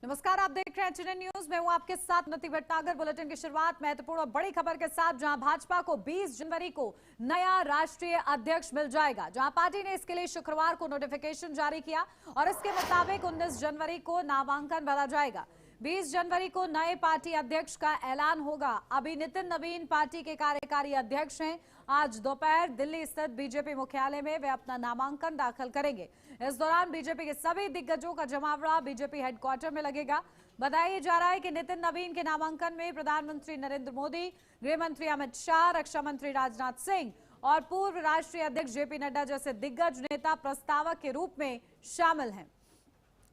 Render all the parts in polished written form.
नमस्कार, आप देख रहे हैं एचएनएन न्यूज। मैं हूं आपके साथ नति भटनागर। बुलेटिन की शुरुआत महत्वपूर्ण और बड़ी खबर के साथ, जहां भाजपा को 20 जनवरी को नया राष्ट्रीय अध्यक्ष मिल जाएगा। जहां पार्टी ने इसके लिए शुक्रवार को नोटिफिकेशन जारी किया और इसके मुताबिक 19 जनवरी को नामांकन भरा जाएगा। 20 जनवरी को नए पार्टी अध्यक्ष का ऐलान होगा। अभी नितिन नवीन पार्टी के कार्यकारी अध्यक्ष हैं। आज दोपहर दिल्ली स्थित बीजेपी मुख्यालय में वे अपना नामांकन दाखिल करेंगे। इस दौरान बीजेपी के सभी दिग्गजों का जमावड़ा बीजेपी हेडक्वार्टर में लगेगा। बताया जा रहा है कि नितिन नवीन के नामांकन में प्रधानमंत्री नरेंद्र मोदी, गृह मंत्री अमित शाह, रक्षा मंत्री राजनाथ सिंह और पूर्व राष्ट्रीय अध्यक्ष जेपी नड्डा जैसे दिग्गज नेता प्रस्तावक के रूप में शामिल हैं।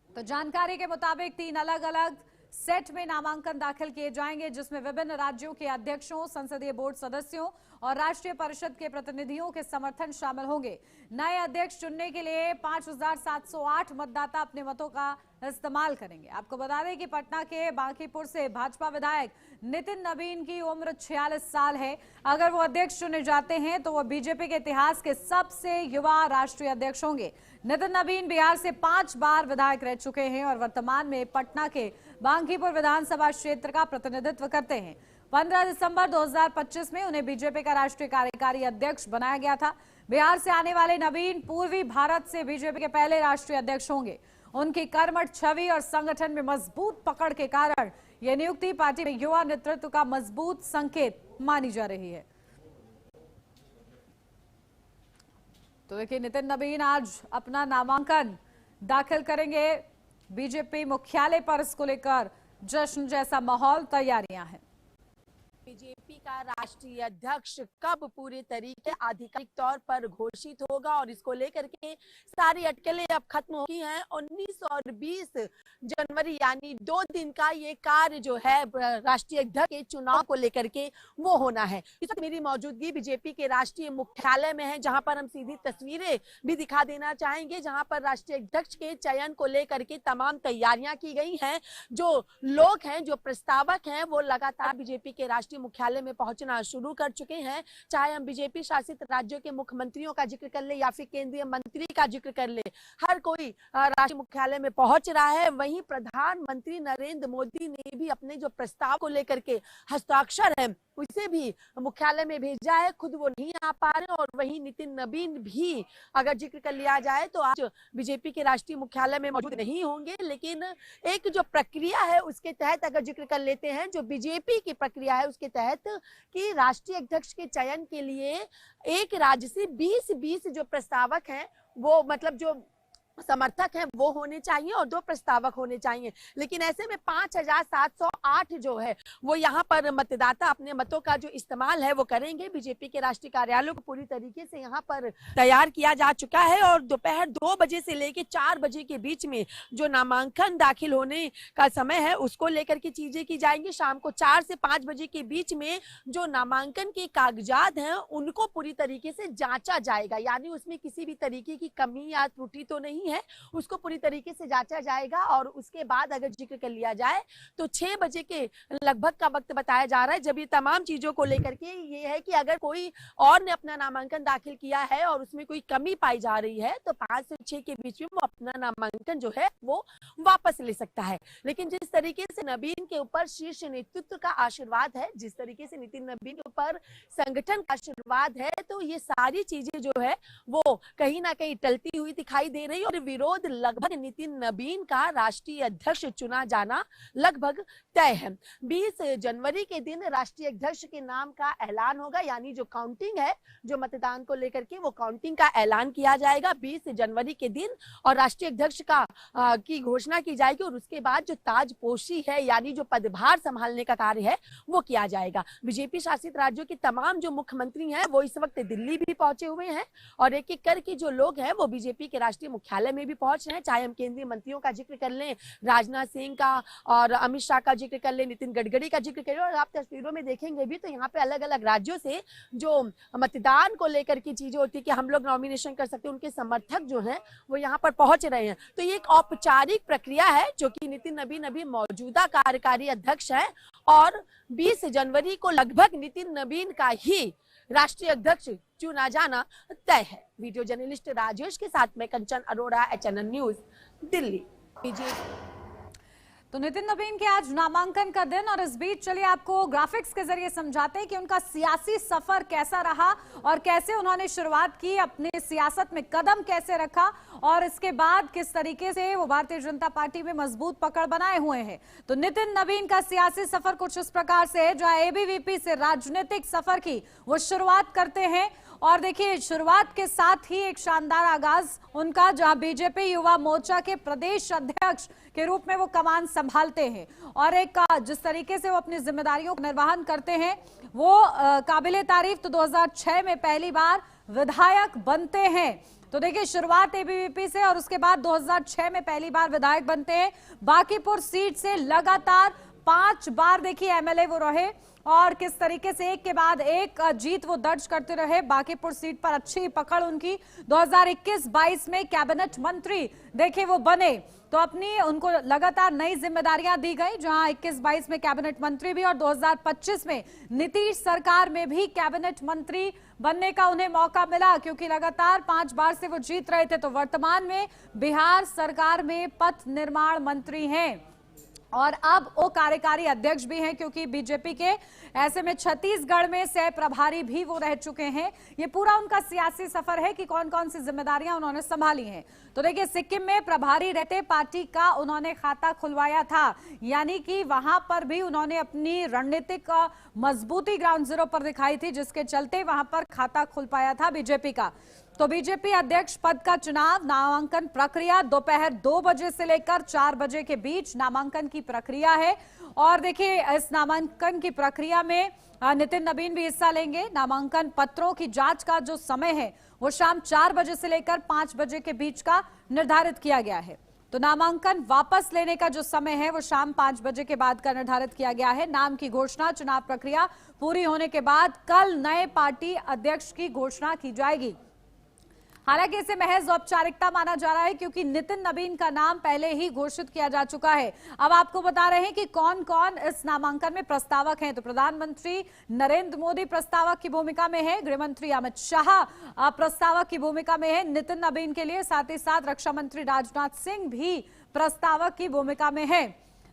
तो जानकारी के मुताबिक 3 अलग अलग सेट में नामांकन दाखिल किए जाएंगे, जिसमें विभिन्न राज्यों के अध्यक्षों, संसदीय बोर्ड सदस्यों और राष्ट्रीय परिषद के प्रतिनिधियों के समर्थन शामिल होंगे। नए अध्यक्ष चुनने के लिए 5708 मतदाता अपने मतों का इस्तेमाल करेंगे। आपको बता दें कि पटना के बांकीपुर से भाजपा विधायक नितिन नवीन की उम्र 46 साल है। अगर वो अध्यक्ष चुने जाते हैं तो वो बीजेपी के इतिहास के सबसे युवा राष्ट्रीय अध्यक्ष होंगे। नितिन नवीन बिहार से 5 बार विधायक रह चुके हैं और वर्तमान में पटना के बांकीपुर विधानसभा क्षेत्र का प्रतिनिधित्व करते हैं। 15 दिसंबर 2025 में उन्हें बीजेपी का राष्ट्रीय कार्यकारी अध्यक्ष बनाया गया था। बिहार से आने वाले नवीन पूर्वी भारत से बीजेपी के पहले राष्ट्रीय अध्यक्ष होंगे। उनकी कर्मठ छवि और संगठन में मजबूत पकड़ के कारण यह नियुक्ति पार्टी में युवा नेतृत्व का मजबूत संकेत मानी जा रही है। तो देखिए, नितिन नवीन आज अपना नामांकन दाखिल करेंगे बीजेपी मुख्यालय पर। इसको लेकर जश्न जैसा माहौल, तैयारियां हैं। बीजेपी का राष्ट्रीय अध्यक्ष कब पूरे तरीके आधिकारिक तौर पर घोषित होगा और इसको लेकर के सारी अटकलें अब खत्म हो गई हैं। 19 और 20 जनवरी यानी 2 दिन का ये कार्य जो है राष्ट्रीय अध्यक्ष के चुनाव को लेकर के वो होना है। इस वक्त मेरी मौजूदगी बीजेपी के राष्ट्रीय मुख्यालय में है, जहां पर हम सीधी तस्वीरें भी दिखा देना चाहेंगे, जहां पर राष्ट्रीय अध्यक्ष के चयन को लेकर के तमाम तैयारियां की गई हैं। जो लोग हैं, जो प्रस्तावक हैं, वो लगातार बीजेपी के राष्ट्रीय मुख्यालय में पहुंचना शुरू कर चुके हैं। चाहे हम बीजेपी शासित राज्यों के मुख्यमंत्रियों का जिक्र कर ले या फिर केंद्रीय मंत्री का जिक्र कर ले, हर कोई राष्ट्रीय मुख्यालय में पहुंच रहा है। वहीं प्रधानमंत्री नरेंद्र मोदी ने भी अपने जो प्रस्ताव को लेकर के हस्ताक्षर है उसे भी मुख्यालय में भेजा है। खुद वो नहीं आ पा रहे और वहीं नितिन नवीन भी अगर जिक्र कर लिया जाए तो आज बीजेपी के राष्ट्रीय मुख्यालय में मौजूद नहीं होंगे। लेकिन एक जो प्रक्रिया है उसके तहत अगर जिक्र कर लेते हैं, जो बीजेपी की प्रक्रिया है उसके तहत कि राष्ट्रीय अध्यक्ष के चयन के लिए एक राज्य से 20-20 जो प्रस्तावक हैं, वो मतलब जो समर्थक हैं वो होने चाहिए और 2 प्रस्तावक होने चाहिए। लेकिन ऐसे में 5708 जो है वो यहाँ पर मतदाता अपने मतों का जो इस्तेमाल है वो करेंगे। बीजेपी के राष्ट्रीय कार्यालय को पूरी तरीके से यहाँ पर तैयार किया जा चुका है और दोपहर 2 बजे से लेकर 4 बजे के बीच में जो नामांकन दाखिल होने का समय है उसको लेकर के चीजें की जाएंगी। शाम को 4 से 5 बजे के बीच में जो नामांकन के कागजात हैं उनको पूरी तरीके से जांचा जाएगा, यानी उसमें किसी भी तरीके की कमी या त्रुटि तो नहीं है, उसको पूरी तरीके से जांचा जाएगा। और उसके बाद अगर जिक्र कर लिया जाए तो 6 बजे के लगभग का वक्त बताया जा रहा है, जब ये तमाम चीजों को लेकर के ये है कि अगर कोई और ने अपना नामांकन दाखिल किया है और उसमें कोई कमी पाई जा रही है तो 5 से 6 के बीच में वो अपना नामांकन जो है वो वापस ले सकता है। लेकिन जिस तरीके से नवीन के ऊपर शीर्ष नेतृत्व का आशीर्वाद है, जिस तरीके से नितिन नवीन के ऊपर संगठन का आशीर्वाद है, तो ये सारी चीजें जो है वो कहीं ना कहीं टलती हुई दिखाई दे रही है और विरोध लगभग नितिन नवीन का राष्ट्रीय अध्यक्ष चुना जाना लगभग तय है। 20 जनवरी के दिन राष्ट्रीय अध्यक्ष के नाम का ऐलान होगा, यानी जो काउंटिंग है, जो मतदान को लेकर के वो काउंटिंग का ऐलान किया जाएगा 20 जनवरी के दिन और राष्ट्रीय अध्यक्ष का की घोषणा की जाएगी और उसके बाद जो ताजपोशी है यानी जो पदभार संभालने का कार्य है वो किया जाएगा। बीजेपी शासित राज्यों के तमाम जो मुख्यमंत्री हैं वो इस वक्त दिल्ली भी पहुंचे हुए हैं और एक एक करके जो लोग हैं वो बीजेपी के राष्ट्रीय मुख्यालय में भी पहुंच रहे हैं। चाहे हम केंद्रीय मंत्रियों का जिक्र कर लें, राजनाथ सिंह का और अमित शाह का जिक्र कर लें, नितिन गडकरी का जिक्र करें, और आप तस्वीरों में देखेंगे भी तो यहाँ पे अलग अलग राज्यों से जो मतदान को लेकर की चीजें होती है कि हम लोग नॉमिनेशन कर सकते हैं, उनके समर्थक जो हैं वो यहाँ पर पहुंच रहे हैं। तो ये एक औपचारिक प्रक्रिया है जो कि नितिन नवीन अभी मौजूदा कार्यकारी अध्यक्ष है और 20 जनवरी को लगभग नितिन नवीन का ही राष्ट्रीय अध्यक्ष चुना जाना तय है। वीडियो जर्नलिस्ट राजेश के साथ में कंचन अरोड़ा, एचएनएन न्यूज, दिल्ली। तो नितिन नवीन के आज नामांकन का दिन और इस बीच चलिए आपको ग्राफिक्स के जरिए समझाते हैं कि उनका सियासी सफर कैसा रहा और कैसे उन्होंने शुरुआत की, अपने सियासत में कदम कैसे रखा और इसके बाद किस तरीके से वो भारतीय जनता पार्टी में मजबूत पकड़ बनाए हुए हैं। तो नितिन नवीन का सियासी सफर कुछ इस प्रकार से है, जहां एबीवीपी से राजनीतिक सफर की वो शुरुआत करते हैं और देखिए शुरुआत के साथ ही एक शानदार आगाज उनका, जहां बीजेपी युवा मोर्चा के प्रदेश अध्यक्ष के रूप में वो कमान संभालते हैं और एक जिस तरीके से वो अपनी जिम्मेदारियों का निर्वहन करते हैं वो काबिले तारीफ। तो 2006 में पहली बार विधायक बनते हैं। तो देखिए शुरुआत एबीवीपी से और उसके बाद 2006 में पहली बार विधायक बनते हैं। बांकीपुर सीट से लगातार 5 बार देखिए एमएलए वो रहे और किस तरीके से एक के बाद एक जीत वो दर्ज करते रहे। बांकीपुर सीट पर अच्छी पकड़ उनकी। 2021-22 में कैबिनेट मंत्री देखिए वो बने, तो अपनी उनको लगातार नई जिम्मेदारियां दी गई, जहां 21-22 में कैबिनेट मंत्री भी और 2025 में नीतीश सरकार में भी कैबिनेट मंत्री बनने का उन्हें मौका मिला, क्योंकि लगातार 5 बार से वो जीत रहे थे। तो वर्तमान में बिहार सरकार में पथ निर्माण मंत्री हैं और अब वो कार्यकारी अध्यक्ष भी हैं, क्योंकि बीजेपी के ऐसे में छत्तीसगढ़ में सह प्रभारी भी वो रह चुके हैं। ये पूरा उनका सियासी सफर है कि कौन कौन सी जिम्मेदारियां उन्होंने संभाली हैं। तो देखिए सिक्किम में प्रभारी रहते पार्टी का उन्होंने खाता खुलवाया था, यानी कि वहां पर भी उन्होंने अपनी रणनीतिक मजबूती ग्राउंड जीरो पर दिखाई थी, जिसके चलते वहां पर खाता खुल पाया था बीजेपी का। तो बीजेपी अध्यक्ष पद का चुनाव, नामांकन प्रक्रिया दोपहर 2 बजे से लेकर 4 बजे के बीच नामांकन की प्रक्रिया है और देखिए इस नामांकन की प्रक्रिया में नितिन नवीन भी हिस्सा लेंगे। नामांकन पत्रों की जांच का जो समय है वो शाम 4 बजे से लेकर 5 बजे के बीच का निर्धारित किया गया है। तो नामांकन वापस लेने का जो समय है वो शाम 5 बजे के बाद का निर्धारित किया गया है। नाम की घोषणा, चुनाव प्रक्रिया पूरी होने के बाद कल नए पार्टी अध्यक्ष की घोषणा की जाएगी। हालांकि इसे महज औपचारिकता माना जा रहा है, क्योंकि नितिन नवीन का नाम पहले ही घोषित किया जा चुका है। अब आपको बता रहे हैं कि कौन कौन इस नामांकन में प्रस्तावक हैं। तो प्रधानमंत्री नरेंद्र मोदी प्रस्तावक की भूमिका में है, गृह मंत्री अमित शाह प्रस्तावक की भूमिका में है नितिन नवीन के लिए, साथ ही साथ रक्षा मंत्री राजनाथ सिंह भी प्रस्तावक की भूमिका में है।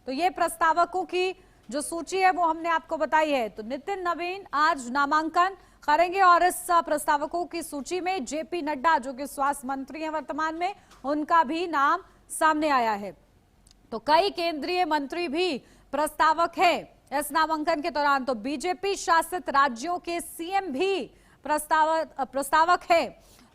तो ये प्रस्तावकों की जो सूची है वो हमने आपको बताई है। तो नितिन नवीन आज नामांकन करेंगे और इस प्रस्तावकों की सूची में जेपी नड्डा, जो कि स्वास्थ्य मंत्री हैं वर्तमान में, उनका भी नाम सामने आया है। तो कई केंद्रीय मंत्री भी प्रस्तावक हैं इस नामांकन के दौरान। तो बीजेपी शासित राज्यों के सीएम भी प्रस्तावक है।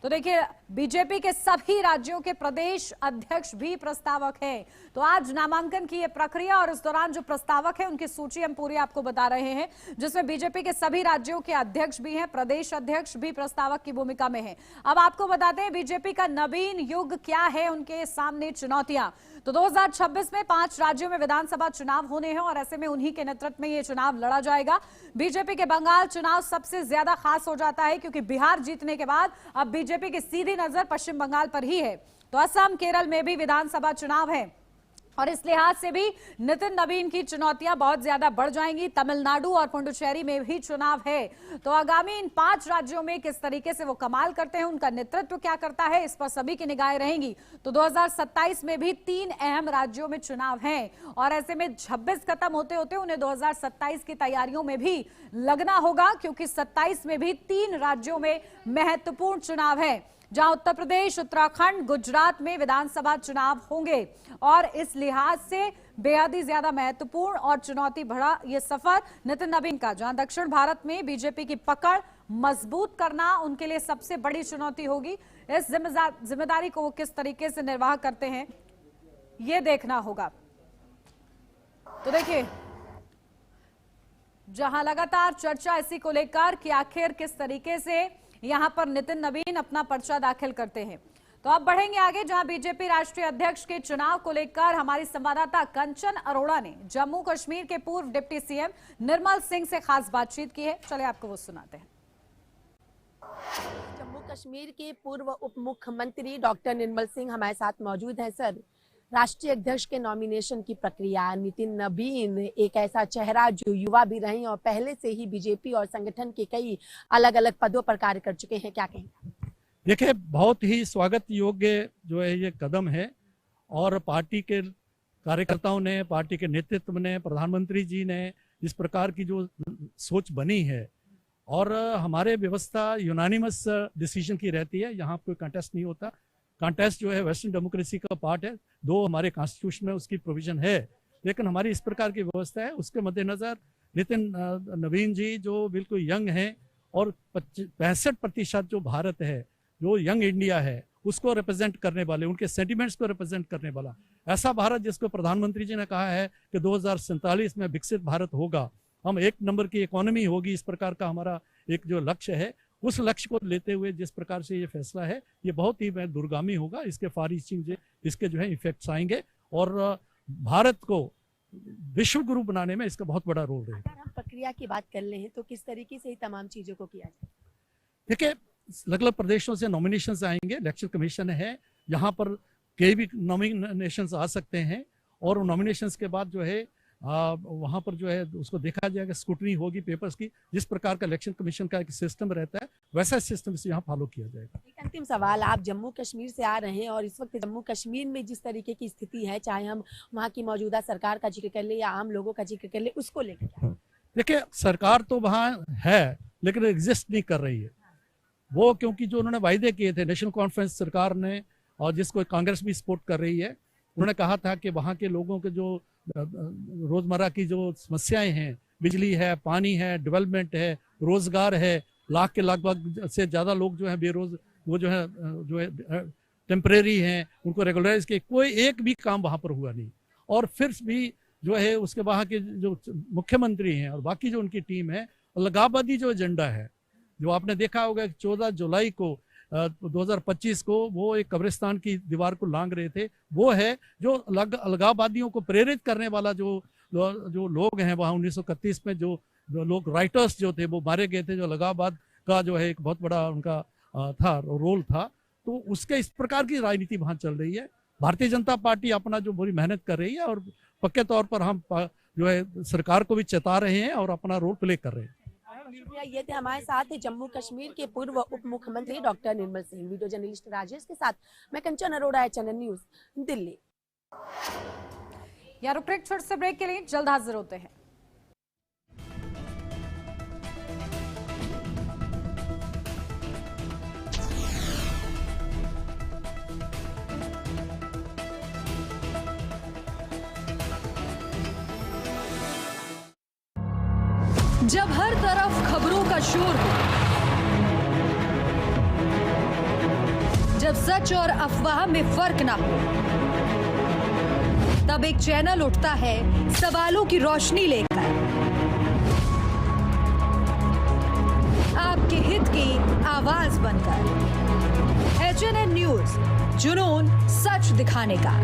तो देखिए बीजेपी के सभी राज्यों के प्रदेश अध्यक्ष भी प्रस्तावक हैं। तो आज नामांकन की ये प्रक्रिया और इस दौरान जो प्रस्तावक हैं उनकी सूची हम पूरी आपको बता रहे हैं, जिसमें बीजेपी के सभी राज्यों के अध्यक्ष भी हैं, प्रदेश अध्यक्ष भी प्रस्तावक की भूमिका में हैं। अब आपको बताते हैं बीजेपी का नवीन युग क्या है, उनके सामने चुनौतियां। तो 2026 में 5 राज्यों में विधानसभा चुनाव होने हैं और ऐसे में उन्हीं के नेतृत्व में ये चुनाव लड़ा जाएगा। बीजेपी के बंगाल चुनाव सबसे ज्यादा खास हो जाता है, क्योंकि बिहार जीतने के बाद अब बीजेपी की सीधी नजर पश्चिम बंगाल पर ही है। तो असम, केरल में भी विधानसभा चुनाव है और इस लिहाज से भी नितिन नवीन की चुनौतियां बहुत ज्यादा बढ़ जाएंगी। तमिलनाडु और पुडुचेरी में भी चुनाव है। तो आगामी इन 5 राज्यों में किस तरीके से वो कमाल करते हैं, उनका नेतृत्व क्या करता है, इस पर सभी की निगाहें रहेंगी। तो 2027 में भी 3 अहम राज्यों में चुनाव हैं और ऐसे में 26 खत्म होते होते उन्हें 2027 की तैयारियों में भी लगना होगा, क्योंकि 27 में भी 3 राज्यों में महत्वपूर्ण चुनाव है, जहां उत्तर प्रदेश, उत्तराखंड, गुजरात में विधानसभा चुनाव होंगे और इस लिहाज से बेहद ही ज्यादा महत्वपूर्ण और चुनौती भरा ये सफर नितिन नवीन का, जहां दक्षिण भारत में बीजेपी की पकड़ मजबूत करना उनके लिए सबसे बड़ी चुनौती होगी। इस जिम्मेदारी को वो किस तरीके से निर्वाह करते हैं ये देखना होगा। तो देखिए जहां लगातार चर्चा इसी को लेकर कि आखिर किस तरीके से यहां पर नितिन नवीन अपना पर्चा दाखिल करते हैं। तो अब बढ़ेंगे आगे, जहां बीजेपी राष्ट्रीय अध्यक्ष के चुनाव को लेकर हमारी संवाददाता कंचन अरोड़ा ने जम्मू कश्मीर के पूर्व डिप्टी सीएम निर्मल सिंह से खास बातचीत की है। चलिए आपको वो सुनाते हैं। जम्मू कश्मीर के पूर्व उप मुख्यमंत्री डॉक्टर निर्मल सिंह हमारे साथ मौजूद हैं। सर, राष्ट्रीय अध्यक्ष के नॉमिनेशन की प्रक्रिया, नितिन नवीन एक ऐसा चेहरा जो युवा भी रहे और पहले से ही बीजेपी और संगठन के कई अलग अलग पदों पर कार्य कर चुके हैं, क्या कहेंगे? देखिए बहुत ही स्वागत योग्य जो है ये कदम है और पार्टी के कार्यकर्ताओं ने, पार्टी के नेतृत्व ने, प्रधानमंत्री जी ने इस प्रकार की जो सोच बनी है, और हमारे व्यवस्था यूनानिमस डिसीजन की रहती है, यहाँ कोई कंटेस्ट नहीं होता। कंटेस्ट जो है वेस्टर्न डेमोक्रेसी का पार्ट है, दो हमारे कॉन्स्टिट्यूशन में उसकी प्रोविजन है, लेकिन हमारी इस प्रकार की व्यवस्था है। उसके मद्देनजर नितिन नवीन जी जो बिल्कुल यंग हैं और 65% जो भारत है, जो यंग इंडिया है, उसको रिप्रेजेंट करने वाले, उनके सेंटिमेंट्स को रिप्रेजेंट करने वाला ऐसा भारत जिसको प्रधानमंत्री जी ने कहा है कि 2047 में विकसित भारत होगा, हम 1 नंबर की इकोनॉमी होगी, इस प्रकार का हमारा एक जो लक्ष्य है, उस लक्ष्य को लेते हुए जिस प्रकार से ये फैसला है, ये बहुत ही दूरगामी होगा। इसके फार रीचिंग इसके जो है इफेक्ट्स आएंगे और भारत को विश्व गुरु बनाने में इसका बहुत बड़ा रोल रहेगा। अगर हम प्रक्रिया की बात कर ले तो किस तरीके से तमाम चीजों को किया जाए? देखिए, अलग अलग प्रदेशों से नॉमिनेशंस आएंगे, इलेक्शन कमीशन है, यहाँ पर कई भी नॉमिनेशंस आ सकते हैं, और नॉमिनेशंस के बाद जो है वहाँ पर जो है उसको देखा जाएगा, स्क्रूटनी होगी पेपर्स की। जिस प्रकार का इलेक्शन कमीशन का एक सिस्टम रहता है, वैसा सिस्टम से यहाँ फॉलो किया जाएगा। एक अंतिम सवाल, आप जम्मू कश्मीर से आ रहे हैं और इस वक्त जम्मू कश्मीर में जिस तरीके की स्थिति है, चाहे हम वहाँ की मौजूदा सरकार का जिक्र कर ले या आम लोगों का जिक्र कर ले, उसको लेकर क्या? देखिए, सरकार तो वहाँ है लेकिन एग्जिस्ट नहीं कर रही है वो, क्योंकि जो उन्होंने वायदे किए थे नेशनल कॉन्फ्रेंस सरकार ने, और जिसको कांग्रेस भी सपोर्ट कर रही है, उन्होंने कहा था कि वहाँ के लोगों के जो रोजमर्रा की जो समस्याएं हैं, बिजली है, पानी है, डेवलपमेंट है, रोजगार है, लाख के लगभग से ज़्यादा लोग जो है बेरोज, वो जो है टेम्परेरी हैं, उनको रेगुलराइज किए, कोई एक भी काम वहाँ पर हुआ नहीं। और फिर भी जो है उसके वहाँ के जो मुख्यमंत्री हैं और बाकी जो उनकी टीम है, अलगाववादी जो एजेंडा है, जो आपने देखा होगा 14 जुलाई को 2025 को वो एक कब्रिस्तान की दीवार को लांग रहे थे, वो है जो अलगाववादियों को प्रेरित करने वाला जो लोग हैं वहाँ 1931 में जो लोग राइटर्स जो थे वो मारे गए थे, जो अलगाववाद का जो है एक बहुत बड़ा उनका था रोल था। तो उसके इस प्रकार की राजनीति वहाँ चल रही है। भारतीय जनता पार्टी अपना जो बुरी मेहनत कर रही है, और पक्के तौर पर हम जो है सरकार को भी चेता रहे हैं और अपना रोल प्ले कर रहे हैं। शुक्रिया। ये थे हमारे साथ जम्मू कश्मीर के पूर्व उप मुख्यमंत्री doctor Nirmal Singh. Video journalist Rajesh के साथ मैं कंचन अरोड़ा, चैनल न्यूज, दिल्ली। यार रुक छोटे से ब्रेक के लिए, जल्द हाजिर होते हैं। जब हर तरफ खबरों का शोर हो, जब सच और अफवाह में फर्क ना हो, तब एक चैनल उठता है सवालों की रोशनी लेकर, आपके हित की आवाज बनकर। HNN न्यूज, जुनून सच दिखाने का।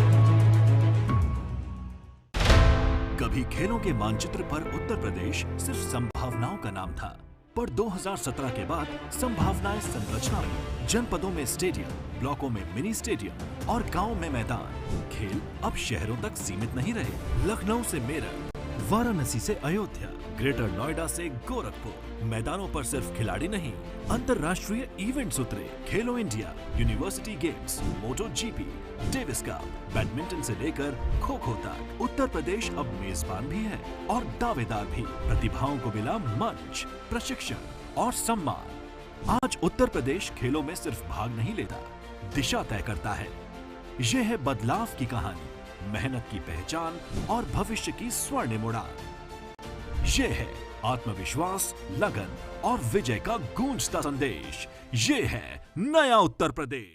कभी खेलों के मानचित्र पर उत्तर प्रदेश सिर्फ संभावनाओं का नाम था, पर 2017 के बाद संभावनाएं संरचना में, जनपदों में स्टेडियम, ब्लॉकों में मिनी स्टेडियम और गांव में मैदान। खेल अब शहरों तक सीमित नहीं रहे। लखनऊ से मेरठ, वाराणसी से अयोध्या, ग्रेटर नोएडा से गोरखपुर, मैदानों पर सिर्फ खिलाड़ी नहीं, अंतर्राष्ट्रीय इवेंट्स उतरे। खेलो इंडिया, यूनिवर्सिटी गेम्स, मोटो जीपी, डेविस कप, बैडमिंटन से लेकर खो खो तक उत्तर प्रदेश अब मेजबान भी है और दावेदार भी। प्रतिभाओं को मिला मंच, प्रशिक्षण और सम्मान। आज उत्तर प्रदेश खेलों में सिर्फ भाग नहीं लेता, दिशा तय करता है। यह है बदलाव की कहानी, मेहनत की पहचान और भविष्य की स्वर्णिम उड़ान। ये है आत्मविश्वास, लगन और विजय का गूंजता संदेश। ये है नया उत्तर प्रदेश।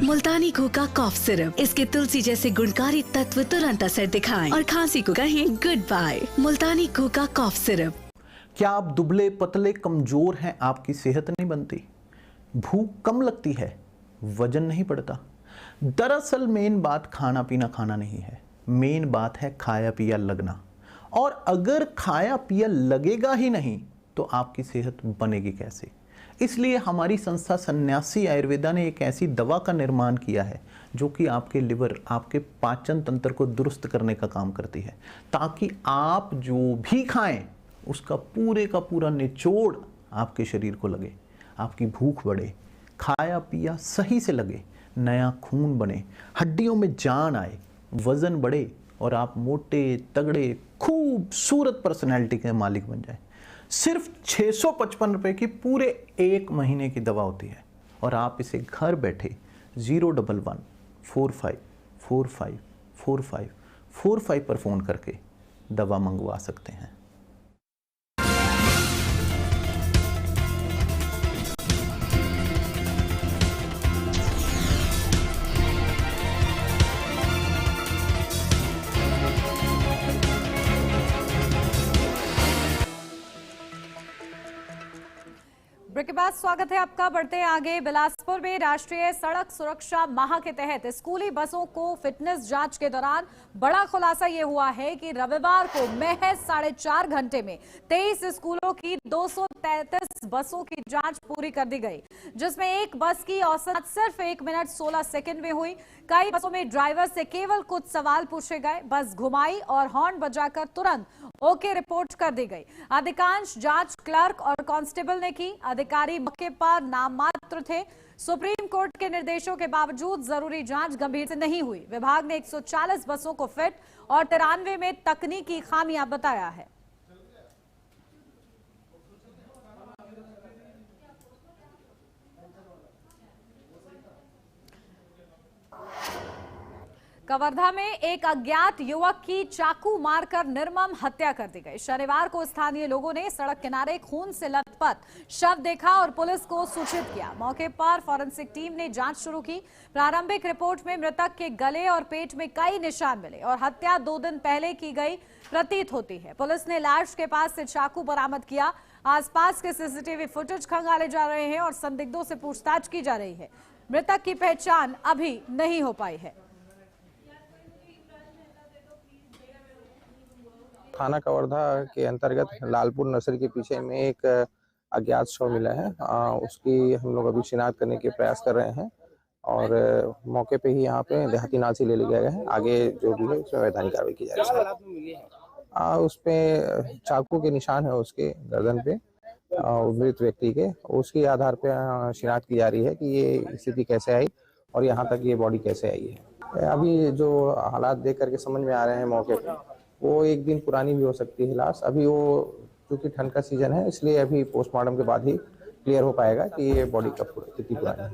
मुल्तानी घोका कॉफ सिरप, इसके तुलसी जैसे गुणकारी तत्व तुरंत असर दिखाएं और खांसी को कहें गुड बाय। मुल्तानी घोका कॉफ सिरप। क्या आप दुबले पतले कमजोर हैं, आपकी सेहत नहीं बनती, भूख कम लगती है, वजन नहीं बढ़ता? दरअसल मेन बात खाना पीना नहीं है, मेन बात है खाया पिया लगना। और अगर खाया पिया लगेगा ही नहीं तो आपकी सेहत बनेगी कैसे? इसलिए हमारी संस्था सन्यासी आयुर्वेदा ने एक ऐसी दवा का निर्माण किया है जो कि आपके लिवर, आपके पाचन तंत्र को दुरुस्त करने का काम करती है, ताकि आप जो भी खाएं उसका पूरे का पूरा निचोड़ आपके शरीर को लगे। आपकी भूख बढ़े, खाया पिया सही से लगे, नया खून बने, हड्डियों में जान आए, वजन बढ़े और आप मोटे तगड़े खूबसूरत पर्सनैलिटी के मालिक बन जाए। सिर्फ 655 रुपये की पूरे 1 महीने की दवा होती है और आप इसे घर बैठे 011-45454545 पर फ़ोन करके दवा मंगवा सकते हैं। ब्रेक के बाद स्वागत है आपका। बढ़ते हैं आगे। बिलासपुर में राष्ट्रीय सड़क सुरक्षा माह के तहत स्कूली बसों को फिटनेस जांच के दौरान बड़ा खुलासा ये हुआ है कि रविवार को महज 4.5 घंटे में 23 स्कूलों की 233 बसों की जांच पूरी कर दी गई, जिसमें एक बस की औसत सिर्फ 1 मिनट 16 सेकंड में हुई। कई बसों में ड्राइवर से केवल कुछ सवाल पूछे गए, बस घुमाई और हॉर्न बजाकर तुरंत ओके रिपोर्ट कर दी गई। अधिकांश जांच क्लर्क और कांस्टेबल ने की। अधिकारी मौके पर नाम मात्र थे। सुप्रीम कोर्ट के निर्देशों के बावजूद जरूरी जांच गंभीर से नहीं हुई। विभाग ने 140 बसों को फिट और 93 में तकनीकी खामियां बताया है। कवर्धा में एक अज्ञात युवक की चाकू मारकर निर्मम हत्या कर दी गई। शनिवार को स्थानीय लोगों ने सड़क किनारे खून से लथपथ शव देखा और पुलिस को सूचित किया। मौके पर फॉरेंसिक टीम ने जांच शुरू की। प्रारंभिक रिपोर्ट में मृतक के गले और पेट में कई निशान मिले और हत्या 2 दिन पहले की गई प्रतीत होती है। पुलिस ने लाश के पास से चाकू बरामद किया। आसपास के सीसीटीवी फुटेज खंगाले जा रहे हैं और संदिग्धों से पूछताछ की जा रही है। मृतक की पहचान अभी नहीं हो पाई है। थाना कवर्धा के अंतर्गत लालपुर नर्सरी के पीछे में एक अज्ञात शव मिला है। उसकी हम लोग अभी शिनाख्त करने के प्रयास कर रहे हैं और मौके पे ही यहाँ पे देहाती नाल से ले लिया गया है। आगे जो भी है उसमें वैधानिक कार्रवाई की जा रही है। उस पे चाकू के निशान है उसके गर्दन पे मृत व्यक्ति के। उसके आधार पे शिनाख्त की जा रही है कि ये स्थिति कैसे आई और यहाँ तक ये बॉडी कैसे आई है। अभी जो हालात देख करके समझ में आ रहे हैं मौके पे, वो 1 दिन पुरानी भी हो सकती है लाश। अभी वो क्योंकि ठंड का सीजन है इसलिए अभी पोस्टमार्टम के बाद ही क्लियर हो पाएगा कि ये बॉडी कब कितनी पुरानी है।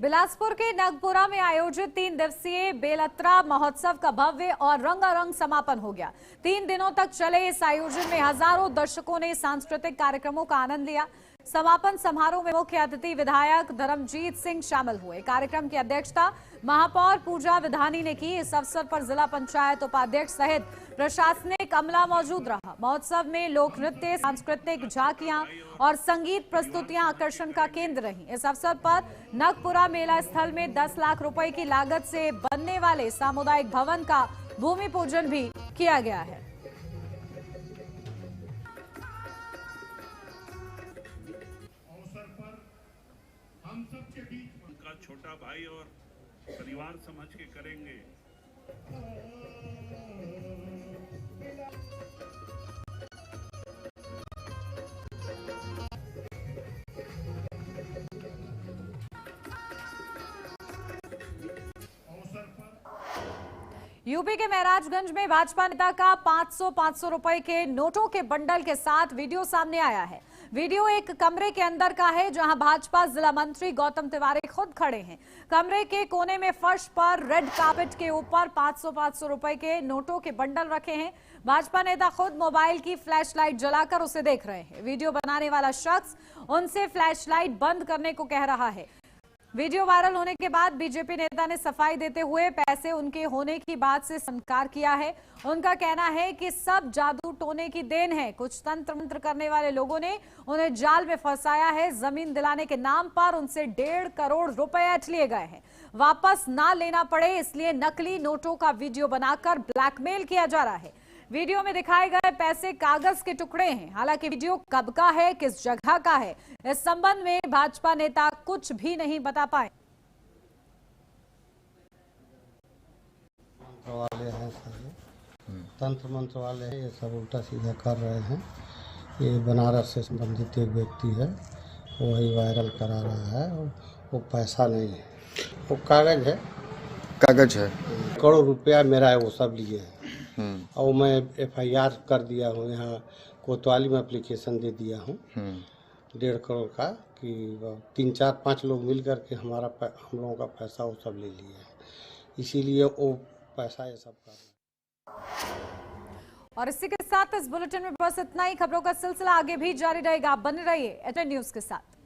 बिलासपुर के नगपुरा में आयोजित 3 दिवसीय बेलत्रा महोत्सव का भव्य और रंगारंग समापन हो गया। 3 दिनों तक चले इस आयोजन में हजारों दर्शकों ने सांस्कृतिक कार्यक्रमों का आनंद लिया। समापन समारोह में मुख्य अतिथि विधायक धर्मजीत सिंह शामिल हुए। कार्यक्रम की अध्यक्षता महापौर पूजा विधानी ने की। इस अवसर पर जिला पंचायत उपाध्यक्ष सहित प्रशासनिक अमला मौजूद रहा। महोत्सव में लोक नृत्य, सांस्कृतिक झांकियां और संगीत प्रस्तुतियां आकर्षण का केंद्र रहीं। इस अवसर पर नगपुरा मेला स्थल में 10 लाख रुपए की लागत से बनने वाले सामुदायिक भवन का भूमि पूजन भी किया गया है। हम सबके बीच उनका छोटा भाई और परिवार समझ के करेंगे। यूपी के महराजगंज में भाजपा नेता का 500 रुपए के नोटों के बंडल के साथ वीडियो सामने आया है। वीडियो एक कमरे के अंदर का है जहां भाजपा जिला मंत्री गौतम तिवारी खुद खड़े हैं। कमरे के कोने में फर्श पर रेड कार्पेट के ऊपर 500 रुपए के नोटों के बंडल रखे हैं। भाजपा नेता खुद मोबाइल की फ्लैशलाइट जलाकर उसे देख रहे हैं। वीडियो बनाने वाला शख्स उनसे फ्लैशलाइट बंद करने को कह रहा है। वीडियो वायरल होने के बाद बीजेपी नेता ने सफाई देते हुए पैसे उनके होने की बात से इनकार किया है। उनका कहना है कि सब जादू टोने की देन है। कुछ तंत्र मंत्र करने वाले लोगों ने उन्हें जाल में फंसाया है। जमीन दिलाने के नाम पर उनसे 1.5 करोड़ रुपए ऐंठ लिए गए हैं। वापस ना लेना पड़े इसलिए नकली नोटों का वीडियो बनाकर ब्लैकमेल किया जा रहा है। वीडियो में दिखाए गए पैसे कागज के टुकड़े हैं। हालांकि वीडियो कब का है, किस जगह का है, इस संबंध में भाजपा नेता कुछ भी नहीं बता पाए। वाले हैं तंत्र मंत्र वाले हैं, ये सब उल्टा सीधा कर रहे हैं। ये बनारस से संबंधित एक व्यक्ति है। वही वायरल करा रहा है। वो पैसा नहीं है, वो कागज है। कागज है, करोड़ रुपया मेरा है, वो सब लिए है। और मैं FIR कर दिया हूँ, यहाँ कोतवाली में एप्लीकेशन दे दिया हूँ 1.5 करोड़ का, कि 3, 4, 5 लोग मिल करके हम लोगों का पैसा वो सब ले लिए है, इसीलिए वो पैसा ये सब कर रहा है। और इसी के साथ इस बुलेटिन में बस इतना ही। खबरों का सिलसिला आगे भी जारी रहेगा। आप बने रहिए एचएन न्यूज के साथ।